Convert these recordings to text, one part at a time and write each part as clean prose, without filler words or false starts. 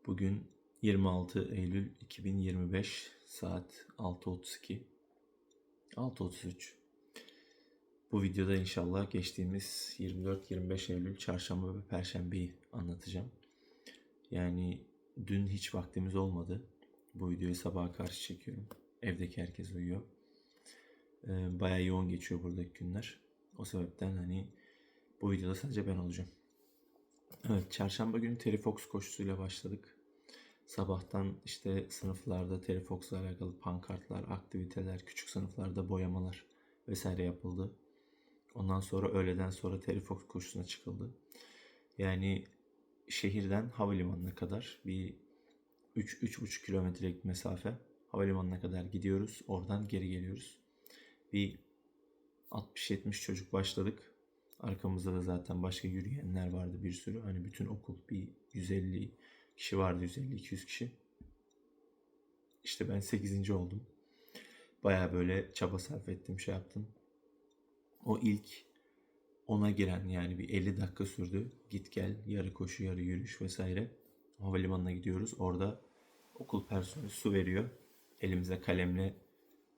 Bugün 26 Eylül 2025 saat 6.32, 6.33. Bu videoda inşallah geçtiğimiz 24-25 Eylül Çarşamba ve Perşembe'yi anlatacağım. Yani dün hiç vaktimiz olmadı. Bu videoyu sabaha karşı çekiyorum. Evdeki herkes uyuyor. Bayağı yoğun geçiyor buradaki günler. O sebepten bu videoda sadece ben olacağım. Evet, çarşamba günü Terry Fox koşusuyla başladık. Sabahtan işte sınıflarda Terry Fox'la alakalı pankartlar, aktiviteler, küçük sınıflarda boyamalar vesaire yapıldı. Ondan sonra öğleden sonra Terry Fox koşusuna çıkıldı. Yani şehirden havalimanına kadar bir 3-3,5 kilometrelik mesafe havalimanına kadar gidiyoruz. Oradan geri geliyoruz. Bir 60-70 çocuk başladık. Arkamızda da zaten başka yürüyenler vardı bir sürü. Hani bütün okul bir 150 kişi vardı, 150-200 kişi. İşte ben 8. oldum. Baya böyle çaba sarf ettim, şey yaptım. O ilk ona giren yani bir 50 dakika sürdü. Git gel, yarı koşu, yarı yürüyüş vesaire. Havalimanına gidiyoruz. Orada okul personeli su veriyor. Elimize kalemle,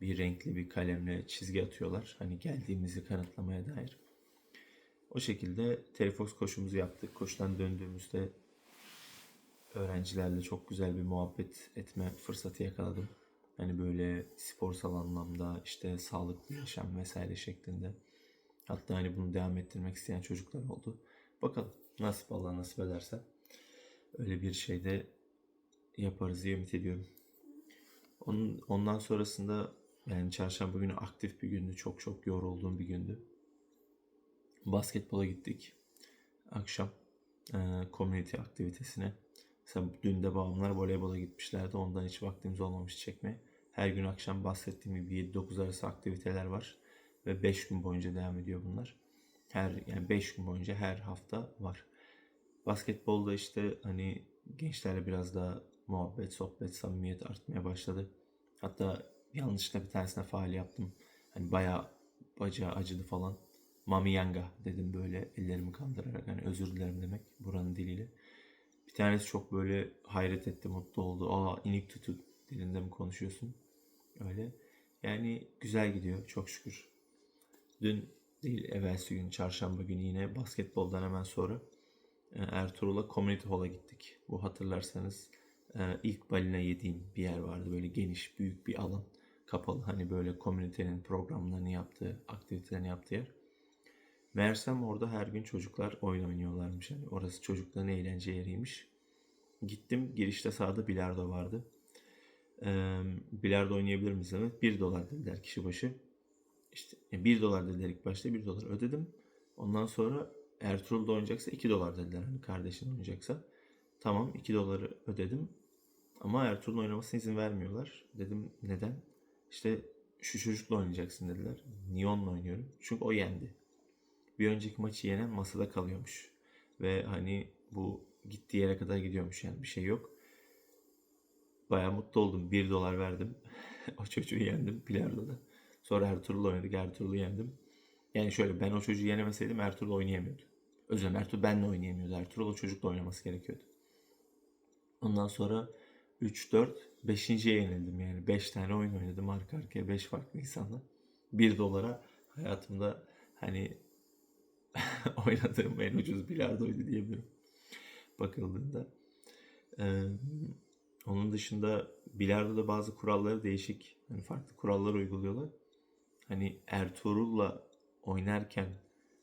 bir renkli bir kalemle çizgi atıyorlar. Hani geldiğimizi kanıtlamaya dair. O şekilde Terry Fox koşumuzu yaptık. Koşudan döndüğümüzde öğrencilerle çok güzel bir muhabbet etme fırsatı yakaladım. Hani böyle sporsal anlamda işte sağlıklı yaşam vesaire şeklinde. Hatta hani bunu devam ettirmek isteyen çocuklar oldu. Bakalım nasip Allah nasip ederse öyle bir şey de yaparız diye ümit ediyorum. Ondan sonrasında yani çarşamba günü aktif bir gündü. Çok çok yorulduğum bir gündü. Basketbola gittik. Akşam community aktivitesine. Mesela dün de babamlar voleybola gitmişlerdi. Ondan hiç vaktimiz olmamış çekmeye. Her gün akşam bahsettiğim gibi 7-9 arası aktiviteler var. Ve 5 gün boyunca devam ediyor bunlar. Yani 5 gün boyunca her hafta var. Basketbolda işte hani gençlerle biraz daha muhabbet, sohbet, samimiyet artmaya başladı. Hatta yanlışlıkla bir tanesine faul yaptım. Hani bayağı bacağı acıdı falan. Mami Yanga dedim böyle ellerimi kandırarak. Hani özür dilerim demek buranın diliyle. Bir tanesi çok böyle hayret etti, mutlu oldu. Aa, inik tutu dilinde mi konuşuyorsun? Öyle. Yani güzel gidiyor çok şükür. Dün değil, evvelsi gün çarşamba günü yine basketboldan hemen sonra Ertuğrul'a Community Hall'a gittik. Bu hatırlarsanız ilk balina yediğim bir yer vardı. Böyle geniş, büyük bir alan. Kapalı. Hani böyle komünitenin programlarını yaptığı, aktivitelerini yaptığı yer. Meğersem orada her gün çocuklar oyun oynuyorlarmış. Yani orası çocukların eğlence yeriymiş. Gittim, girişte sağda bilardo vardı. Bilardo oynayabilir miyiz? Evet, 1 dolar dediler kişi başı. İşte 1 dolar dediler ilk başta, 1 dolar ödedim. Ondan sonra Ertuğrul da oynayacaksa 2 dolar dediler. Hani kardeşin oynayacaksa. Tamam, 2 doları ödedim. Ama Ertuğrul'un oynamasına izin vermiyorlar. Dedim neden? İşte şu çocukla oynayacaksın dediler. Niye onunla oynuyorum? Çünkü o yendi. Bir önceki maçı yenen masada kalıyormuş. Ve hani bu gittiği yere kadar gidiyormuş, yani bir şey yok. Bayağı mutlu oldum. 1 dolar verdim. O çocuğu yendim bilardoda. Sonra Ertuğrul oynadık. Ertuğrul'u yendim. Yani şöyle, ben o çocuğu yenemeseydim Ertuğrul oynayamıyordu. Özür dilerim, Ertuğrul benle oynayamıyordu. Ertuğrul o çocukla oynaması gerekiyordu. Ondan sonra 3, 4, 5.'ye yenildim yani. 5 tane oyun oynadım arka arkaya 5 farklı insanla. 1 dolara hayatımda hani oynadığım en ucuz bilardoydu diyebilirim bakıldığında. Ee, Onun dışında bilardoda bazı kuralları değişik. Hani farklı kurallar uyguluyorlar. Hani Ertuğrul'la oynarken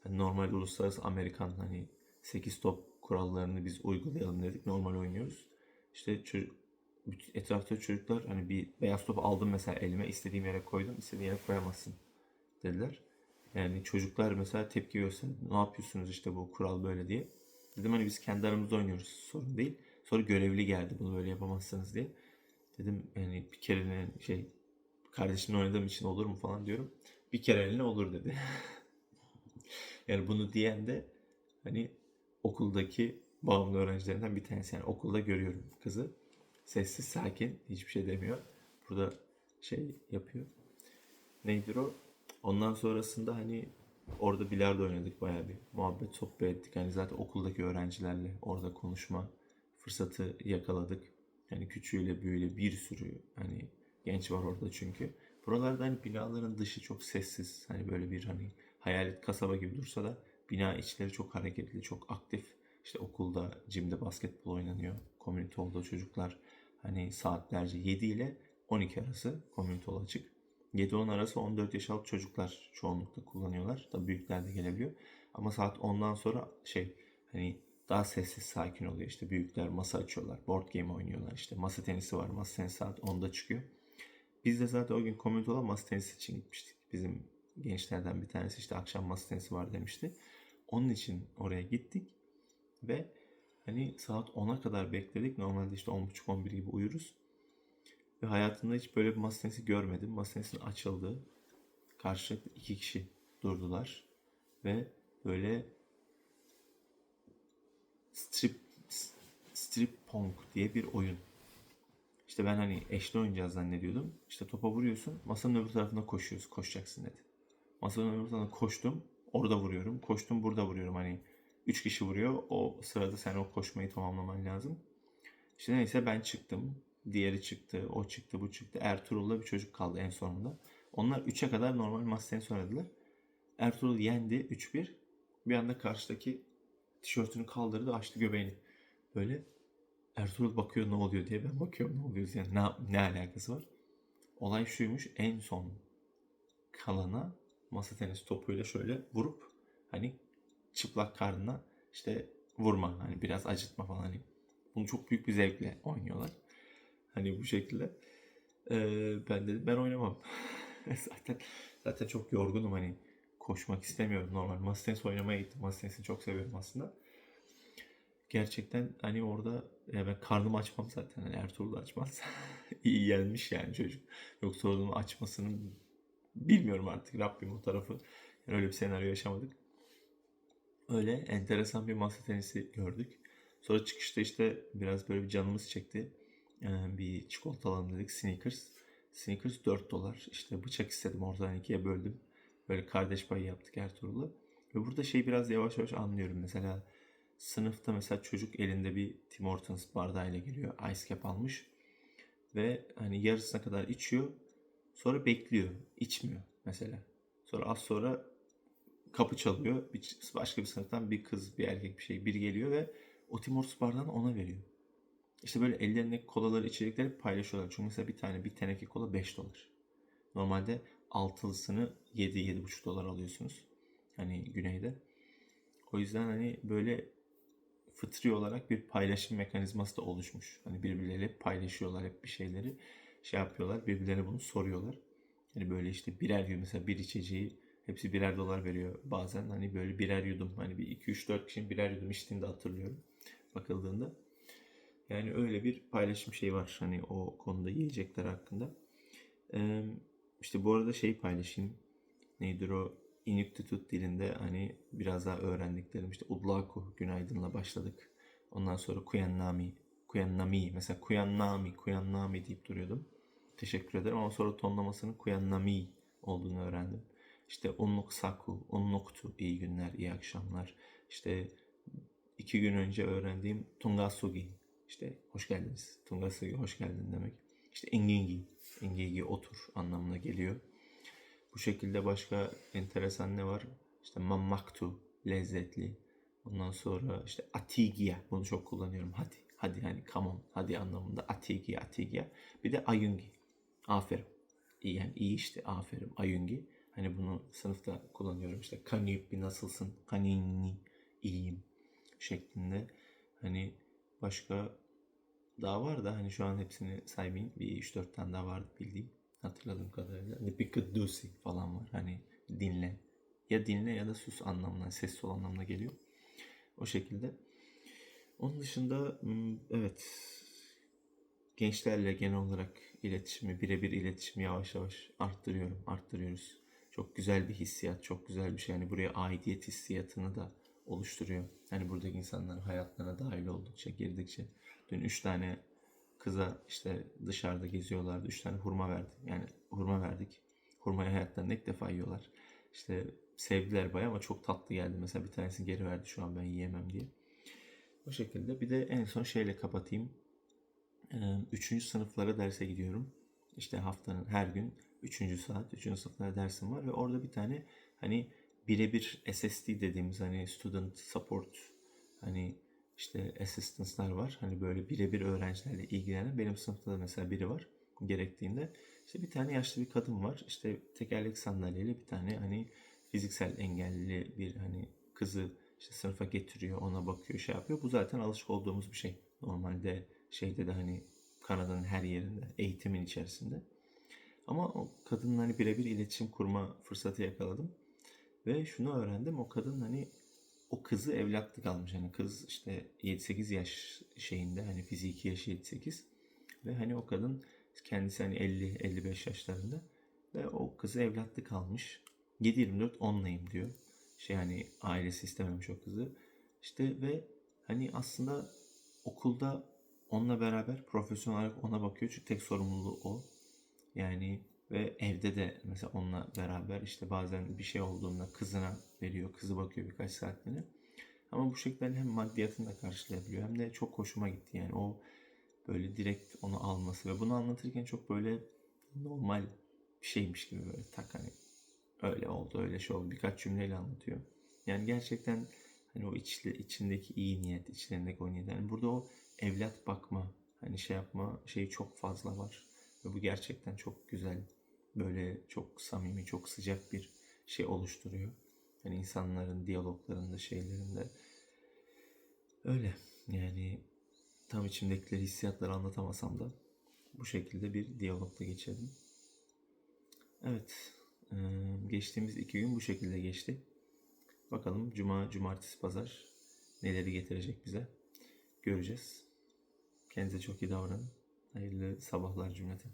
hani normal uluslararası Amerikan hani 8 top kurallarını biz uygulayalım dedik. Normal oynuyoruz. İşte etrafta çocuklar hani bir beyaz top aldım mesela elime, istediğim yere koydum, istediğin yere koyamazsın dediler. Yani çocuklar mesela tepki gösterdi. Ne yapıyorsunuz, işte bu kural böyle diye. Dedim hani biz kendi aramızda oynuyoruz, sorun değil. Sonra görevli geldi, bunu böyle yapamazsınız diye. Dedim yani bir kere kardeşimle oynadığım için olur mu falan diyorum. Bir kere olur dedi. Yani bunu diyen de hani okuldaki bağımlı öğrencilerinden bir tanesi. Yani okulda görüyorum kızı. Sessiz, sakin, hiçbir şey demiyor. Burada şey yapıyor. Neydir o? Ondan sonrasında hani orada bilardo oynadık, bayağı bir muhabbet sohbet ettik. Hani zaten okuldaki öğrencilerle orada konuşma fırsatı yakaladık. Yani küçüğüyle büyüğüyle bir sürü hani genç var orada çünkü. Buralarda hani binaların dışı çok sessiz. Hani böyle bir hani hayalet kasaba gibi dursa da bina içleri çok hareketli, çok aktif. İşte okulda, gym'de basketbol oynanıyor. Community hall'da çocuklar hani saatlerce 7 ile 12 arası community hall açık. 7-10 arası 14 yaş altı çocuklar çoğunlukla kullanıyorlar. Tabii büyükler de gelebiliyor. Ama saat 10'dan sonra hani daha sessiz sakin oluyor. İşte büyükler masa açıyorlar. Board game oynuyorlar. İşte masa tenisi var. Masa tenisi saat 10'da çıkıyor. Biz de zaten o gün community olan masa tenisi için gitmiştik. Bizim gençlerden bir tanesi işte akşam masa tenisi var demişti. Onun için oraya gittik ve hani saat 10'a kadar bekledik. Normalde işte 10.30-11 gibi uyuruz. Ve hayatımda hiç böyle bir masa tenisi görmedim. Masa tenisinin açıldığı karşılıklı 2 kişi durdular. Ve böyle strip strip pong diye bir oyun. İşte ben hani eşli oynayacağız zannediyordum. İşte topa vuruyorsun, masanın öbür tarafına koşacaksın dedi. Masanın öbür tarafına koştum, orada vuruyorum. Koştum, burada vuruyorum. Hani 3 kişi vuruyor. O sırada sen o koşmayı tamamlaman lazım. İşte neyse ben çıktım. Diğeri çıktı, o çıktı, bu çıktı. Ertuğrul'la bir çocuk kaldı en sonunda. Onlar 3'e kadar normal masa tenisi oynadılar. Ertuğrul yendi 3-1. Bir anda karşıdaki tişörtünü kaldırdı, açtı göbeğini. Böyle Ertuğrul bakıyor ne oluyor diye, ben bakıyorum ne oluyor yani ne alakası var? Olay şuymuş, en son kalana masa tenisi topuyla şöyle vurup hani çıplak karnına işte vurma, hani biraz acıtma falan, hani bunu çok büyük bir zevkle oynuyorlar. Hani bu şekilde. Ben dedim ben oynamam. zaten çok yorgunum, hani koşmak istemiyorum, normal masa tenisi oynamaya gittim. Masa tenisini çok seviyorum aslında. Gerçekten hani orada ben karnımı açmam zaten. Hani Ertuğrul da açmaz. İyi yenmiş yani çocuk. Yoksa onun açmasını bilmiyorum artık. Rabbim o tarafı. Yani öyle bir senaryo yaşamadık. Öyle enteresan bir masa tenisi gördük. Sonra çıkışta işte biraz böyle bir canımız çekti. Bir çikolata alalım dedik. Snickers. Snickers 4 dolar. İşte bıçak istedim. Ortadan ikiye böldüm. Böyle kardeş payı yaptık Ertuğrul'la. Ve burada biraz yavaş yavaş anlıyorum. Mesela sınıfta mesela çocuk elinde bir Tim Hortons bardağıyla geliyor. Ice cap almış. Ve hani yarısına kadar içiyor. Sonra bekliyor. İçmiyor mesela. Sonra az sonra kapı çalıyor. Başka bir sınıftan bir kız, bir erkek biri geliyor ve o Tim Hortons bardağını ona veriyor. İşte böyle ellerindeki kolaları, içecekleri paylaşıyorlar. Çünkü mesela bir teneke kola 5 dolar. Normalde altılısını 7-7,5 dolar alıyorsunuz. Hani güneyde. O yüzden hani böyle fıtri olarak bir paylaşım mekanizması da oluşmuş. Hani birbirleriyle paylaşıyorlar hep bir şeyleri. Yapıyorlar. Birbirlerine bunu soruyorlar. Hani böyle işte birer yudum, mesela bir içeceği hepsi birer dolar veriyor bazen. Hani böyle birer yudum, hani bir 2-3-4 kişinin birer yudum içtiğini de hatırlıyorum bakıldığında. Yani öyle bir paylaşım var hani o konuda, yiyecekler hakkında. Ee, işte bu arada paylaşayım. Nedir o? Inuktitut dilinde hani biraz daha öğrendiklerim, işte Udlaku, günaydınla başladık. Ondan sonra Kuyannami, Kuyannami, mesela Kuyannami deyip duruyordum. Teşekkür ederim ama sonra tonlamasının Kuyannami olduğunu öğrendim. İşte Unnuk Saku, Unnuktu, iyi günler, iyi akşamlar. İşte 2 gün önce öğrendiğim Tungasugi, işte hoş geldiniz. Tungasugi hoş geldin demek. İşte Engingi otur anlamına geliyor. Bu şekilde başka enteresan ne var? İşte mammaktu, lezzetli. Ondan sonra işte atigia, bunu çok kullanıyorum. Hadi hani come on, hadi anlamında atigia. Bir de ayungi, aferin. İyi yani iyi işte, aferin, ayungi. Hani bunu sınıfta kullanıyorum, işte kaniyupi nasılsın, kanini, iyiyim şeklinde. Hani başka daha var da hani şu an hepsini saymayayım. Bir 3-4 tane daha vardı bildiğim. Hatırladığım kadarıyla. Nipikadusi falan var. Hani dinle. Ya dinle ya da sus anlamına, sessiz ol anlamına geliyor. O şekilde. Onun dışında evet, gençlerle genel olarak birebir iletişimi yavaş yavaş arttırıyoruz. Çok güzel bir hissiyat, çok güzel bir şey. Yani buraya aidiyet hissiyatını da oluşturuyor. Hani buradaki insanların hayatlarına dahil oldukça, girdikçe. Dün 3 tane kıza işte dışarıda geziyorlardı. 3 tane hurma verdi. Yani hurma verdik. Hurmayı hayatlarında ilk defa yiyorlar. İşte sevdiler bayağı ama çok tatlı geldi. Mesela bir tanesini geri verdi, şu an ben yiyemem diye. O şekilde. Bir de en son şeyle kapatayım. Üçüncü sınıflara derse gidiyorum. İşte haftanın her gün üçüncü saat, üçüncü sınıflara dersim var ve orada bir tane hani birebir SSD dediğimiz hani Student Support hani işte assistance'lar var. Hani böyle birebir öğrencilerle ilgilenen benim sınıfta da mesela biri var gerektiğinde. İşte bir tane yaşlı bir kadın var. İşte tekerlek sandalyeyle bir tane hani fiziksel engelli bir hani kızı işte sınıfa getiriyor, ona bakıyor, şey yapıyor. Bu zaten alışık olduğumuz bir şey. Normalde şeyde de hani Kanada'nın her yerinde, eğitimin içerisinde. Ama o kadınla hani birebir iletişim kurma fırsatı yakaladım. Ve şunu öğrendim, o kadın hani o kızı evlatlık almış. Hani kız işte 7-8 yaş şeyinde, hani fiziki yaşı 7-8. Ve hani o kadın kendisi hani 50-55 yaşlarında. Ve o kızı evlatlık almış. 7-24 onlayım diyor. Şey hani ailesi istememiş o kızı. İşte ve hani aslında okulda onunla beraber profesyonel olarak ona bakıyor. Çünkü tek sorumluluğu o. Yani ve evde de mesela onunla beraber işte bazen bir şey olduğunda kızına veriyor. Kızı bakıyor birkaç saatliğine. Ama bu şekilde hem maddiyatını da karşılayabiliyor hem de çok hoşuma gitti. Yani o böyle direkt onu alması ve bunu anlatırken çok böyle normal bir şeymiş gibi böyle tak hani öyle oldu öyle şey oldu birkaç cümleyle anlatıyor. Yani gerçekten hani o içindeki iyi niyet, içlerindeki o niyet. Yani burada o evlat bakma, hani şey yapma şeyi çok fazla var. Ve bu gerçekten çok güzel, böyle çok samimi, çok sıcak bir şey oluşturuyor. Yani insanların diyaloglarında, şeylerinde öyle. Yani tam içimdekileri, hissiyatları anlatamasam da bu şekilde bir diyalogla geçirdim. Evet, geçtiğimiz 2 gün bu şekilde geçti. Bakalım cuma, cumartesi, pazar neleri getirecek bize göreceğiz. Kendinize çok iyi davranın. Hayırlı sabahlar cümleten.